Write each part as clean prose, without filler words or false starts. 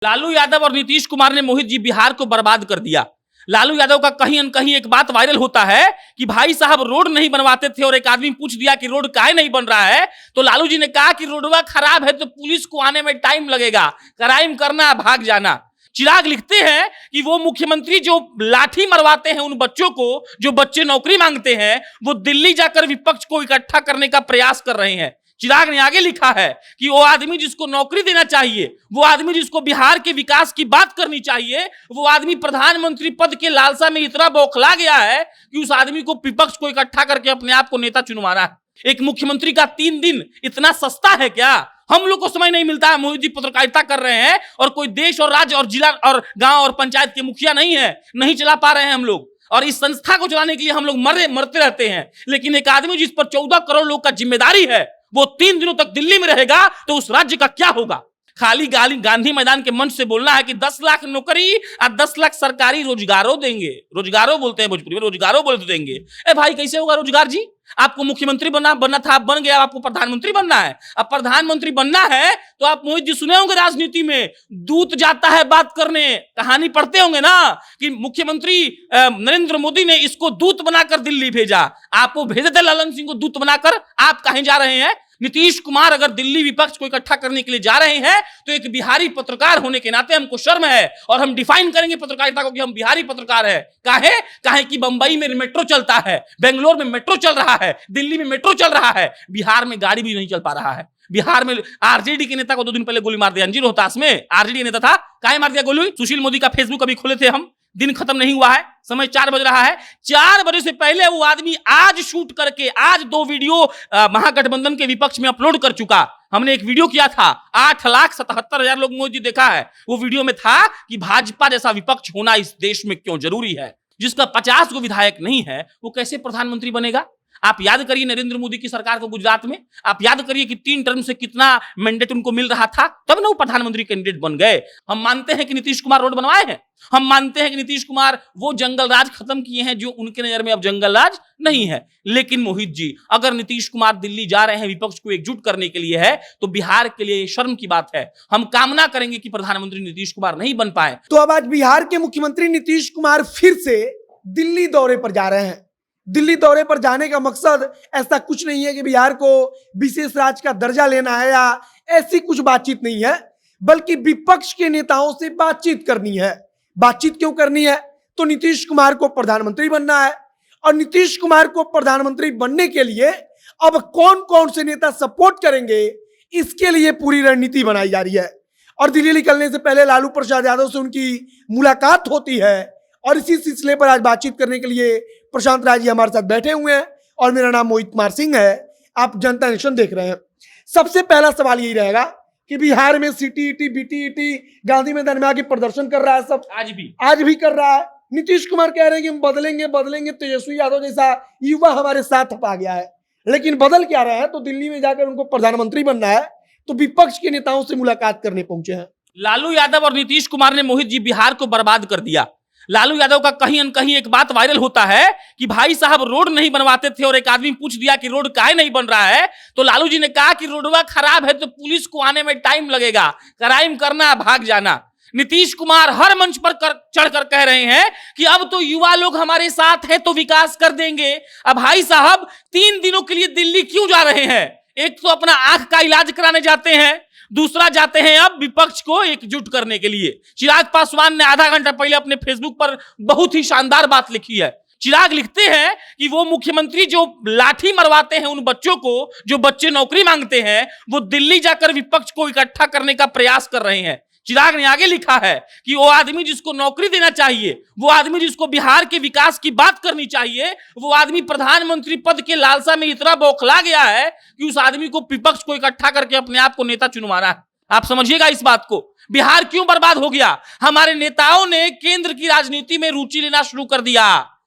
लालू यादव और नीतीश कुमार ने मोहित जी बिहार को बर्बाद कर दिया। लालू यादव का कहीं न कहीं एक बात वायरल होता है कि भाई साहब रोड नहीं बनवाते थे और एक आदमी पूछ दिया कि रोड काहे नहीं बन रहा है, तो लालू जी ने कहा कि रोडवा खराब है तो पुलिस को आने में टाइम लगेगा, क्राइम करना भाग जाना। चिराग लिखते हैं कि वो मुख्यमंत्री जो लाठी मरवाते हैं उन बच्चों को, जो बच्चे नौकरी मांगते हैं, वो दिल्ली जाकर विपक्ष को इकट्ठा करने का प्रयास कर रहे हैं। चिराग ने आगे लिखा है कि वो आदमी जिसको नौकरी देना चाहिए, वो आदमी जिसको बिहार के विकास की बात करनी चाहिए, वो आदमी प्रधानमंत्री पद के लालसा में इतना बौखला गया है कि उस आदमी को विपक्ष को इकट्ठा करके अपने आप को नेता चुनवाना है। एक मुख्यमंत्री का 3 दिन इतना सस्ता है क्या? हम लोग को समय नहीं मिलता है। मोहित जी पत्रकारिता कर रहे हैं और कोई देश और राज्य और जिला और गांव और पंचायत के मुखिया नहीं है, नहीं चला पा रहे हैं हम लोग, और इस संस्था को चलाने के लिए हम लोग मरते रहते हैं। लेकिन एक आदमी जिस पर 14 करोड़ लोग का जिम्मेदारी है, वो 3 दिनों तक दिल्ली में रहेगा तो उस राज्य का क्या होगा? खाली गांधी मैदान के मंच से बोलना है कि 10 लाख नौकरी और 10 लाख सरकारी रोजगारों देंगे। रोजगारों बोलते हैं भोजपुरी में, रोजगारों बोल देंगे। ए भाई कैसे होगा रोजगार जी? आपको मुख्यमंत्री बनना था, आप बन गया, आपको प्रधानमंत्री बनना है। अब प्रधानमंत्री बनना है तो आप मोहित जी सुने होंगे राजनीति में दूत जाता है बात करने, कहानी पढ़ते होंगे ना कि मुख्यमंत्री नरेंद्र मोदी ने इसको दूत बनाकर दिल्ली भेजा। आपको भेजे थे ललन सिंह को दूत बनाकर, आप कहीं जा रहे हैं? नीतीश कुमार अगर दिल्ली विपक्ष को इकट्ठा करने के लिए जा रहे हैं तो एक बिहारी पत्रकार होने के नाते हमको शर्म है, और हम डिफाइन करेंगे पत्रकारिता को कि हम बिहारी पत्रकार है। काहे कि बंबई में मेट्रो चलता है, बेंगलोर में मेट्रो चल रहा है, दिल्ली में मेट्रो चल रहा है, बिहार में गाड़ी भी नहीं चल पा रहा है। बिहार में आरजेडी के नेता को 2 दिन पहले गोली मार दिया, अंजीर रोहतास में आरजेडी नेता था, काहे मार दिया गोली? सुशील मोदी का फेसबुक अभी खोले थे हम, दिन खत्म नहीं हुआ है, समय 4 बज रहा है। 4 बजे से पहले वो आदमी आज शूट करके आज 2 वीडियो महागठबंधन के विपक्ष में अपलोड कर चुका। हमने एक वीडियो किया था, 8,77,000 लोग मोदी जी देखा है। वो वीडियो में था कि भाजपा जैसा विपक्ष होना इस देश में क्यों जरूरी है। जिसका 50 को विधायक नहीं है वो कैसे प्रधानमंत्री बनेगा? आप याद करिए नरेंद्र मोदी की सरकार को गुजरात में, आप याद करिए कि 3 टर्म से कितना मैंडेट उनको मिल रहा था, तब ना वो प्रधानमंत्री कैंडिडेट बन गए। हम मानते हैं कि नीतीश कुमार रोड बनवाए हैं, हम मानते हैं कि नीतीश कुमार वो जंगल राज खत्म किए हैं जो उनके नजर में अब जंगल राज नहीं है। लेकिन मोहित जी, अगर नीतीश कुमार दिल्ली जा रहे हैं विपक्ष को एकजुट करने के लिए है तो बिहार के लिए शर्म की बात है। हम कामना करेंगे कि प्रधानमंत्री नीतीश कुमार नहीं बन पाए। तो अब आज बिहार के मुख्यमंत्री नीतीश कुमार फिर से दिल्ली दौरे पर जा रहे हैं। दिल्ली दौरे पर जाने का मकसद ऐसा कुछ नहीं है कि बिहार को विशेष राज्य का दर्जा लेना है या ऐसी कुछ बातचीत नहीं है, बल्कि विपक्ष के नेताओं से बातचीत करनी है। बातचीत क्यों करनी है? तो नीतीश कुमार को प्रधानमंत्री बनना है, और नीतीश कुमार को प्रधानमंत्री बनने के लिए अब कौन कौन से नेता सपोर्ट करेंगे, इसके लिए पूरी रणनीति बनाई जा रही है। और दिल्ली निकलने से पहले लालू प्रसाद यादव से उनकी मुलाकात होती है, और इसी सिलसिले पर आज बातचीत करने के लिए प्रशांत राय जी हमारे साथ बैठे हुए हैं, और मेरा नाम मोहित कुमार सिंह है। आप जनता नेशन देख रहे हैं। सबसे पहला सवाल यही रहेगा कि बिहार में सीटीईटी, बीटीईटी गांधी मैदान में आके प्रदर्शन कर रहा है, सब आज भी कर रहा है। नीतीश कुमार कह रहे हैं कि हम बदलेंगे, तेजस्वी यादव जैसा युवा हमारे साथ आ गया है। लेकिन बदल क्या रहा है? तो दिल्ली में जाकर उनको प्रधानमंत्री बनना है, तो विपक्ष के नेताओं से मुलाकात करने पहुंचे हैं। लालू यादव और नीतीश कुमार ने मोहित जी बिहार को बर्बाद कर दिया। लालू यादव का कहीं न कहीं एक बात वायरल होता है कि भाई साहब रोड नहीं बनवाते थे और एक आदमी पूछ दिया कि रोड काहे नहीं बन रहा है, तो लालू जी ने कहा कि रोडवा खराब है तो पुलिस को आने में टाइम लगेगा, क्राइम करना भाग जाना। नीतीश कुमार हर मंच पर चढ़कर कह रहे हैं कि अब तो युवा लोग हमारे साथ है तो विकास कर देंगे। अब भाई साहब 3 दिनों के लिए दिल्ली क्यों जा रहे हैं? एक तो अपना आंख का इलाज कराने जाते हैं, दूसरा जाते हैं अब विपक्ष को एकजुट करने के लिए। चिराग पासवान ने आधा घंटा पहले अपने फेसबुक पर बहुत ही शानदार बात लिखी है। चिराग लिखते हैं कि वो मुख्यमंत्री जो लाठी मरवाते हैं उन बच्चों को, जो बच्चे नौकरी मांगते हैं, वो दिल्ली जाकर विपक्ष को इकट्ठा करने का प्रयास कर रहे हैं। चिराग ने आगे लिखा है कि वो आदमी जिसको नौकरी देना चाहिए, वो आदमी जिसको बिहार के विकास की बात करनी चाहिए, वो आदमी प्रधानमंत्री पद के लालसा में इतना बौखला गया है कि उस आदमी को विपक्ष को इकट्ठा करके अपने आप को नेता चुनवाना है। आप समझिएगा इस बात को। बिहार क्यों बर्बाद हो गया? हमारे नेताओं ने केंद्र की राजनीति में रुचि लेना शुरू कर दिया।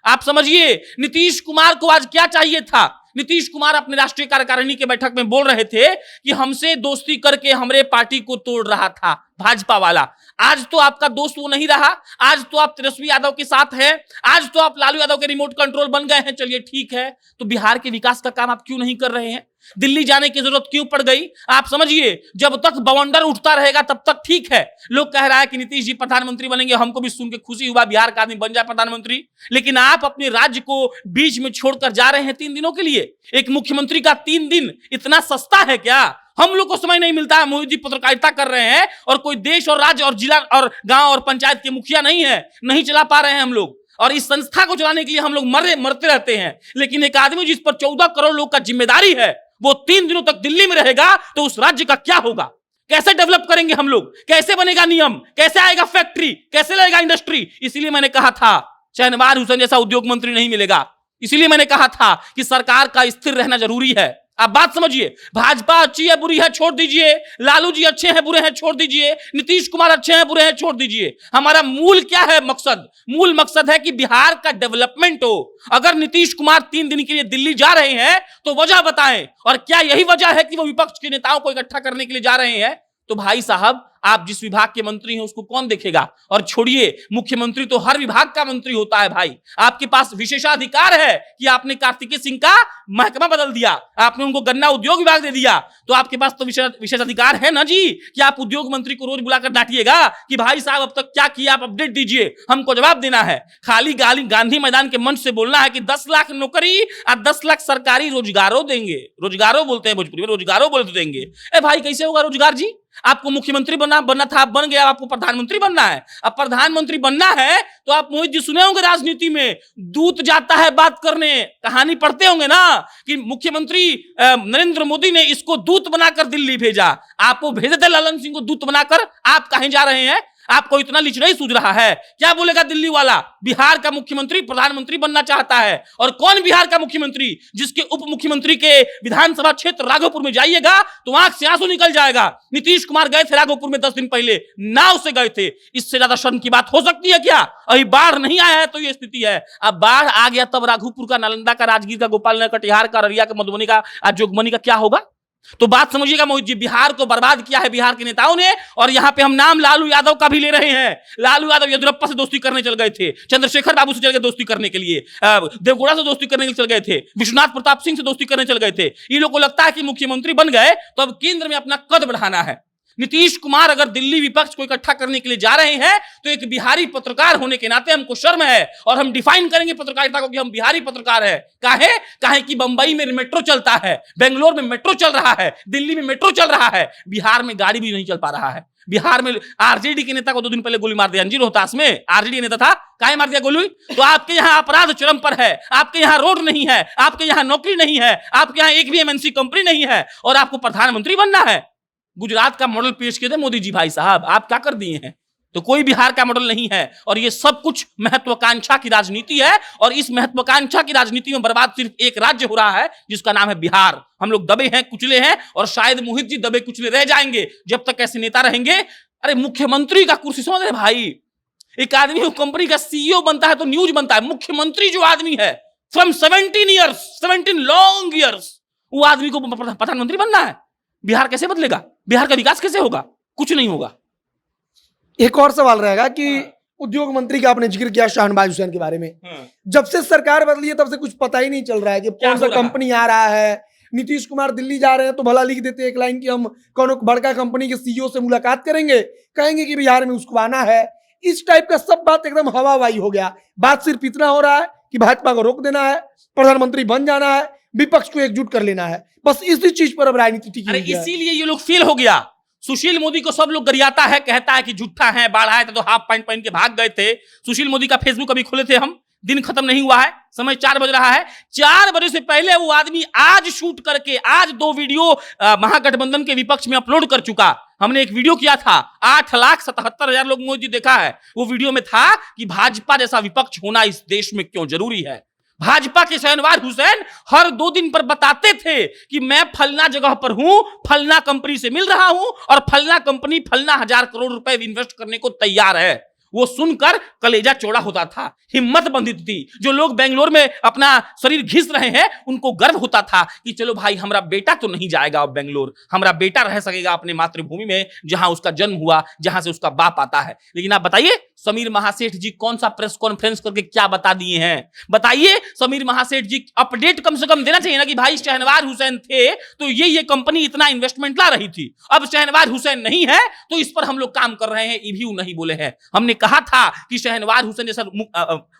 आप समझिए, नीतीश कुमार को आज क्या चाहिए था? नीतीश कुमार अपने राष्ट्रीय कार्यकारिणी के बैठक में बोल रहे थे कि हमसे दोस्ती करके हमारे पार्टी को तोड़ रहा था भाजपा वाला। आज तो आपका दोस्त वो नहीं रहा, आज तो आप तेजस्वी यादव के साथ हैं, आज तो आप लालू यादव के रिमोट कंट्रोल बन गए हैं। चलिए ठीक है, तो बिहार के विकास का काम आप क्यों नहीं कर रहे हैं? दिल्ली जाने की जरूरत क्यों पड़ गई? आप समझिए, जब तक बवंडर उठता रहेगा तब तक ठीक है। लोग कह रहा है कि नीतीश जी प्रधानमंत्री बनेंगे, हमको भी सुन के खुशी हुआ, बिहार का आदमी बन जाए प्रधानमंत्री। लेकिन आप अपने राज्य को बीच में छोड़कर जा रहे हैं 3 दिनों के लिए। एक मुख्यमंत्री का 3 दिन इतना सस्ता है क्या? हम लोग को समय नहीं मिलता है, मोदी जी पत्रकारिता कर रहे हैं और कोई देश और राज्य और जिला और गांव और पंचायत के मुखिया नहीं है, नहीं चला पा रहे हैं हम लोग। और इस संस्था को चलाने के लिए हम लोग मरते रहते हैं। लेकिन एक आदमी जिस पर 14 करोड़ लोग का जिम्मेदारी है, वो 3 दिनों तक दिल्ली में रहेगा तो उस राज्य का क्या होगा? कैसे डेवलप करेंगे हम लोग? कैसे बनेगा नियम? कैसे आएगा फैक्ट्री? कैसे लगेगा इंडस्ट्री? इसीलिए मैंने कहा था शहनवाज हुसैन जैसा उद्योग मंत्री नहीं मिलेगा। इसीलिए मैंने कहा था कि सरकार का स्थिर रहना जरूरी है। आप बात समझिए, भाजपा अच्छी है बुरी है छोड़ दीजिए, लालू जी अच्छे हैं बुरे हैं छोड़ दीजिए, नीतीश कुमार अच्छे हैं बुरे हैं छोड़ दीजिए। हमारा मूल क्या है मकसद? मूल मकसद है कि बिहार का डेवलपमेंट हो। अगर नीतीश कुमार 3 दिन के लिए दिल्ली जा रहे हैं तो वजह बताएं, और क्या यही वजह है कि वो विपक्ष के नेताओं को इकट्ठा करने के लिए जा रहे हैं? तो भाई साहब, आप जिस विभाग के मंत्री हैं उसको कौन देखेगा? और छोड़िए, मुख्यमंत्री तो हर विभाग का मंत्री होता है भाई। आपके पास विशेषाधिकार है कि आपने कार्तिकेय सिंह का महकमा बदल दिया, आपने उनको गन्ना उद्योग विभाग दे दिया, तो आपके पास तो विशेषाधिकार है ना जी कि आप उद्योग मंत्री को रोज बुलाकर डांटिएगा कि भाई साहब अब तक क्या किया, आप अपडेट दीजिए, हमको जवाब देना है। खाली गांधी मैदान के मंच से बोलना है कि 10 लाख नौकरी और 10 लाख सरकारी रोजगारों देंगे। रोजगारों बोलते हैं भोजपुरी में, रोजगारों बोल देंगे। ए भाई, कैसे होगा रोजगार जी? आपको मुख्यमंत्री बनना था, आप बन गया, आपको प्रधानमंत्री बनना है। अब प्रधानमंत्री बनना है तो आप मोहित जी सुने होंगे राजनीति में दूत जाता है बात करने, कहानी पढ़ते होंगे ना कि मुख्यमंत्री नरेंद्र मोदी ने इसको दूत बनाकर दिल्ली भेजा। आपको भेजे थे ललन सिंह को दूत बनाकर, आप कहीं जा रहे हैं? आपको इतना लीच नहीं सूझ रहा है? क्या बोलेगा दिल्ली वाला? बिहार का मुख्यमंत्री प्रधानमंत्री बनना चाहता है। और कौन बिहार का मुख्यमंत्री? जिसके उप मुख्यमंत्री के विधानसभा क्षेत्र राघोपुर में जाइएगा तो आंख से आंसू निकल जाएगा। नीतीश कुमार गए थे राघोपुर में 10 दिन पहले, नाव से गए थे। इससे ज्यादा शर्म की बात हो सकती है क्या? अभी बाढ़ नहीं आया है तो ये स्थिति है। अब बाढ़ आ गया तब राघोपुर का, नालंदा का, राजगीर का, गोपालनगर, कटिहार का, अररिया का, मधुबनी का, जोगबनी का क्या होगा? तो बात समझिएगा मोहित जी, बिहार को बर्बाद किया है बिहार के नेताओं ने। और यहां पे हम नाम लालू यादव का भी ले रहे हैं। लालू यादव येदियुरप्पा से दोस्ती करने चल गए थे, चंद्रशेखर बाबू से चल गए दोस्ती करने के लिए, देवगौड़ा से दोस्ती करने के लिए चल गए थे, विश्वनाथ प्रताप सिंह से दोस्ती करने चल गए थे। ये लोग को लगता है कि मुख्यमंत्री बन गए तो अब केंद्र में अपना कद बढ़ाना है। नीतीश कुमार अगर दिल्ली विपक्ष को इकट्ठा करने के लिए जा रहे हैं तो एक बिहारी पत्रकार होने के नाते हमको शर्म है, और हम डिफाइन करेंगे पत्रकारिता को कि हम बिहारी पत्रकार है। काहे कि बंबई में मेट्रो चलता है, बेंगलोर में मेट्रो चल रहा है, दिल्ली में मेट्रो चल रहा है, बिहार में गाड़ी भी नहीं चल पा रहा है। बिहार में आरजेडी के नेता को 2 दिन पहले गोली मार दिया, अंजीर रोहतास में आरजेडी नेता था, काहे मार दिया गोली? तो आपके यहाँ अपराध चरम पर है, आपके यहाँ रोड नहीं है, आपके यहाँ नौकरी नहीं है, आपके यहाँ एक भी एमएनसी कंपनी नहीं है, और आपको प्रधानमंत्री बनना है। गुजरात का मॉडल पेश किए थे मोदी जी, भाई साहब आप क्या कर दिए हैं? तो कोई बिहार का मॉडल नहीं है। और ये सब कुछ महत्वाकांक्षा की राजनीति है, और इस महत्वाकांक्षा की राजनीति में बर्बाद सिर्फ एक राज्य हो रहा है जिसका नाम है बिहार। हम लोग दबे हैं, कुचले हैं, और शायद मोहित जी दबे कुचले रह जाएंगे जब तक ऐसे नेता रहेंगे। अरे मुख्यमंत्री का कुर्सी समझ रहे भाई, एक आदमी को कंपनी का सीईओ बनता है तो न्यूज बनता है। मुख्यमंत्री जो आदमी है फ्रॉम 17 लॉन्ग ईयर्स, वो आदमी को प्रधानमंत्री बनना है। बिहार कैसे बदलेगा? बिहार का विकास कैसे होगा? कुछ नहीं होगा। एक और सवाल रहेगा कि उद्योग मंत्री का आपने जिक्र किया शहनवाज हुसैन के बारे में। जब से सरकार बदली है तब से कुछ पता ही नहीं चल रहा है कि कौन सा कंपनी आ रहा है। नीतीश कुमार दिल्ली जा रहे हैं तो भला लिख देते एक लाइन कि हम कौन बड़का कंपनी के सीईओ से मुलाकात करेंगे, कहेंगे कि बिहार में उसको आना है। इस टाइप का सब बात एकदम हवाबाजी हो गया। बात सिर्फ इतना हो रहा है कि भाजपा को रोक देना है, प्रधानमंत्री बन जाना है, विपक्ष को एकजुट कर लेना है, बस इसी चीज पर अब राजनीति टिकी हुई है। इसीलिए ये लोग फेल हो गया। सुशील मोदी को सब लोग गरियाता है, कहता है कि झूठा है, बाढ़ आए थे तो हाफ पैंट पहन के भाग गए थे। सुशील मोदी का फेसबुक अभी खोले थे हम, दिन खत्म नहीं हुआ है, समय 4 बज रहा है। 4 बजे से पहले वो आदमी आज शूट करके आज 2 वीडियो महागठबंधन के विपक्ष में अपलोड कर चुका। हमने एक वीडियो किया था, 8,77,000 लोग मोदी जी देखा है। वो वीडियो में था कि भाजपा जैसा विपक्ष होना इस देश में क्यों जरूरी है। भाजपा के शहनवाज हुसैन हर 2 दिन पर बताते थे कि मैं फलना जगह पर हूं, फलना कंपनी से मिल रहा हूं, और फलना कंपनी फलना 1000 करोड़ रुपए इन्वेस्ट करने को तैयार है। वो सुनकर कलेजा चौड़ा होता था, हिम्मत बंधी थी। जो लोग बेंगलोर में अपना शरीर घिस रहे हैं उनको गर्व होता था कि चलो भाई हमारा बेटा तो नहीं जाएगा अब बेंगलोर, हमारा बेटा रह सकेगा अपने मातृभूमि में जहां उसका जन्म हुआ, जहां से उसका बाप आता है। लेकिन आप बताइए समीर महासेठ जी कौन सा प्रेस कॉन्फ्रेंस करके क्या बता दिए हैं? बताइए। समीर महासेठ जी अपडेट कम से कम देना चाहिए ना कि भाई शहनवाज हुसैन थे तो ये कंपनी इतना इन्वेस्टमेंट ला रही थी, अब शहनवाज हुसैन नहीं है तो इस पर हम लोग काम कर रहे हैं। ये भी नहीं बोले हैं। हमने कहा था कि शहनवाज हुसैन जैसा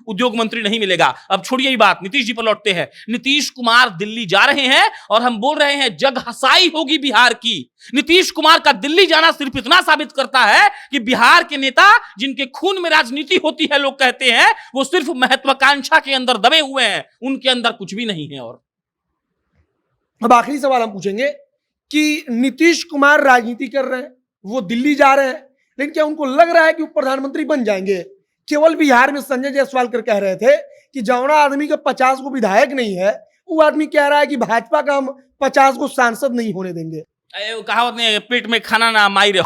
उद्योग मंत्री नहीं मिलेगा। अब छोड़िए ये बात, नीतीश जी पर लौटते हैं। नीतीश कुमार दिल्ली जा रहे हैं और हम बोल रहे हैं जग हसाई होगी बिहार की। नीतीश कुमार का दिल्ली जाना सिर्फ इतना साबित करता है कि बिहार के नेता जिनके खून में राजनीति होती है, लोग कहते हैं वो सिर्फ महत्वाकांक्षा के अंदर दबे हुए हैं, उनके अंदर कुछ भी नहीं है। और अब आखिरी सवाल हम पूछेंगे कि नीतीश कुमार राजनीति कर रहे हैं, वो दिल्ली जा रहे हैं, लेकिन क्या उनको लग रहा है कि वो प्रधानमंत्री बन जाएंगे? केवल बिहार में संजय जायसवाल कर कह रहे थे कि जौना आदमी का 50 को विधायक नहीं है, वो आदमी कह रहा है कि भाजपा का हम 50 को सांसद नहीं होने देंगे। कहावत नहीं है, पेट में खाना ना माई रे,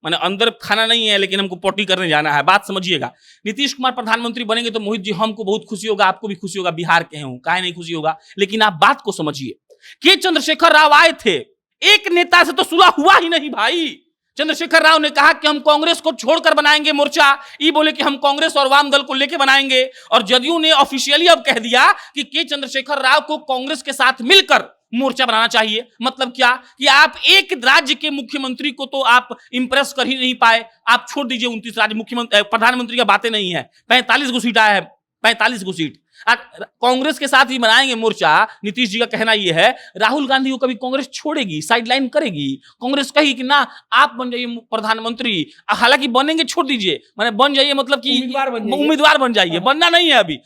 माने अंदर खाना नहीं है लेकिन हमको पोटी करने जाना है। बात समझिएगा। नीतीश कुमार प्रधानमंत्री बनेंगे तो मोहित जी हमको बहुत खुशी होगा, आपको भी खुशी होगा, बिहार के हैं, काहे नहीं खुशी होगा। लेकिन आप बात को समझिए। के चंद्रशेखर राव आए थे, एक नेता से तो सुलह हुआ ही नहीं भाई। चंद्रशेखर राव ने कहा कि हम कांग्रेस को छोड़कर बनाएंगे मोर्चा, ये बोले कि हम कांग्रेस और वाम दल को लेकर बनाएंगे। और जदयू ने ऑफिशियली अब कह दिया कि के चंद्रशेखर राव को कांग्रेस के साथ मिलकर मोर्चा बनाना चाहिए। मतलब क्या कि आप एक राज्य के मुख्यमंत्री को तो आप इंप्रेस कर ही नहीं पाए। आप छोड़ दीजिए 29 राज्य मुख्यमंत्री प्रधानमंत्री का बातें नहीं है, 45 को सीट आया है, 45 को सीट कांग्रेस के साथ ही बनाएंगे मोर्चा। नीतीश जी का कहना यह है राहुल गांधी को कभी कांग्रेस छोड़ेगी, साइडलाइन करेगी। कांग्रेस कही कि ना आप बन जाइए प्रधानमंत्री, हालांकि बनेंगे छोड़ दीजिए, माने बन जाइए मतलब कि उम्मीदवार बन जाइए, बनना नहीं है अभी।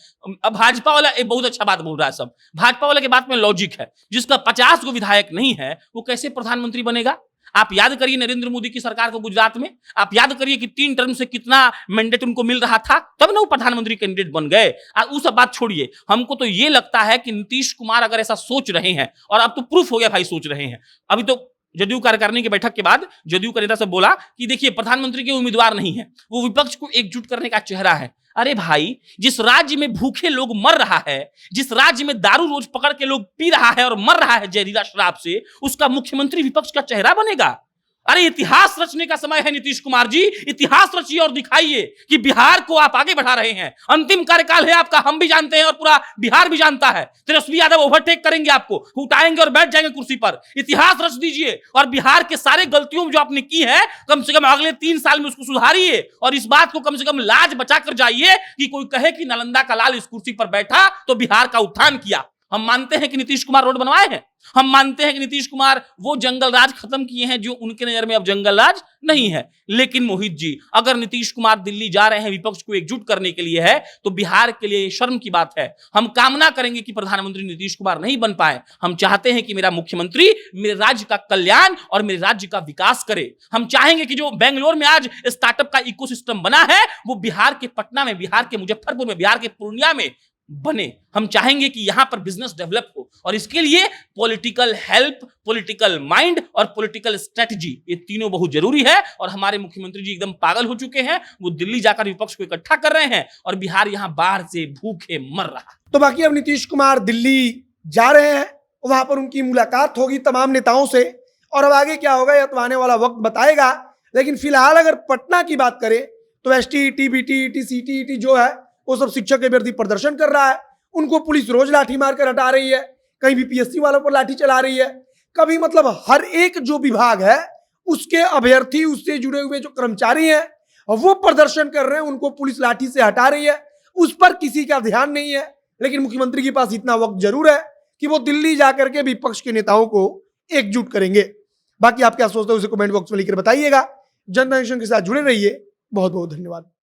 अब भाजपा वाला एक बहुत अच्छा बात बोल रहा है सब, भाजपा वाले के बात में लॉजिक है। जिसका 50 को विधायक नहीं है वो कैसे प्रधानमंत्री बनेगा? आप याद करिए नरेंद्र मोदी की सरकार को गुजरात में, आप याद करिए कि 3 टर्म से कितना मैंडेट उनको मिल रहा था, तब ना वो प्रधानमंत्री कैंडिडेट बन गए। वो सब बात छोड़िए। हमको तो ये लगता है कि नीतीश कुमार अगर ऐसा सोच रहे हैं, और अब तो प्रूफ हो गया भाई सोच रहे हैं। अभी तो जदयू कार्यकारिणी की बैठक के बाद जदयू का नेता सब बोला कि देखिए प्रधानमंत्री के उम्मीदवार नहीं है, वो विपक्ष को एकजुट करने का चेहरा है। अरे भाई, जिस राज्य में भूखे लोग मर रहा है, जिस राज्य में दारू रोज पकड़ के लोग पी रहा है और मर रहा है जहरीला शराब से, उसका मुख्यमंत्री विपक्ष का चेहरा बनेगा? अरे इतिहास रचने का समय है नीतीश कुमार जी, इतिहास रचिए और दिखाइए कि बिहार को आप आगे बढ़ा रहे हैं। अंतिम कार्यकाल है आपका, हम भी जानते हैं और पूरा बिहार भी जानता है। तेजस्वी यादव ओवरटेक करेंगे, आपको उठाएंगे और बैठ जाएंगे कुर्सी पर। इतिहास रच दीजिए और बिहार के सारे गलतियों जो आपने की है कम से कम अगले 3 साल में उसको सुधारिए। और इस बात को कम से कम लाज बचा कर जाइए कि कोई कहे कि नालंदा का लाल इस कुर्सी पर बैठा तो बिहार का उत्थान किया। हम मानते हैं कि नीतीश कुमार रोड बनवाए हैं, हम मानते हैं कि नीतीश कुमार वो जंगल राज खत्म किए हैं जो उनके नजर में अब जंगल राज नहीं है। लेकिन मोहित जी, अगर नीतीश कुमार दिल्ली जा रहे हैं विपक्ष को एकजुट करने के लिए है तो बिहार के लिए शर्म की बात है। हम कामना करेंगे कि प्रधानमंत्री नीतीश कुमार नहीं बन पाए। हम चाहते हैं कि मेरा मुख्यमंत्री मेरे राज्य का कल्याण और मेरे राज्य का विकास करे। हम चाहेंगे कि जो बेंगलोर में आज स्टार्टअप का इकोसिस्टम बना है वो बिहार के पटना में, बिहार के मुजफ्फरपुर में, बिहार के पूर्णिया में बने। हम चाहेंगे कि यहां पर बिजनेस डेवलप हो और इसके लिए पॉलिटिकल हेल्प, पॉलिटिकल माइंड और पॉलिटिकल स्ट्रेटजी, ये तीनों बहुत जरूरी है। और हमारे मुख्यमंत्री जी एकदम पागल हो चुके हैं, वो दिल्ली जाकर विपक्ष को इकट्ठा कर रहे हैं और बिहार यहां बाढ़ से भूखे मर रहा। तो बाकी अब नीतीश कुमार दिल्ली जा रहे हैं, वहां पर उनकी मुलाकात होगी तमाम नेताओं से, और अब आगे क्या होगा यह तो आने वाला वक्त बताएगा। लेकिन फिलहाल अगर पटना की बात करें तो ST, BT, CTET जो है वो सब शिक्षक अभ्यर्थी प्रदर्शन कर रहा है। उनको पुलिस रोज लाठी मारकर हटा रही है, कहीं भी PSC वालों पर लाठी चला रही है। कभी मतलब हर एक जो विभाग है उसके अभ्यर्थी, उससे जुड़े हुए जो कर्मचारी हैं वो प्रदर्शन कर रहे हैं, उनको पुलिस लाठी से हटा रही है। उस पर किसी का ध्यान नहीं है। लेकिन मुख्यमंत्री के पास इतना वक्त जरूर है कि वो दिल्ली जाकर के विपक्ष के नेताओं को एकजुट करेंगे। बाकी आप क्या सोचते हो उसे कमेंट बॉक्स में लिखकर बताइएगा। जनता एक्शन के साथ जुड़े रहिए। बहुत बहुत धन्यवाद।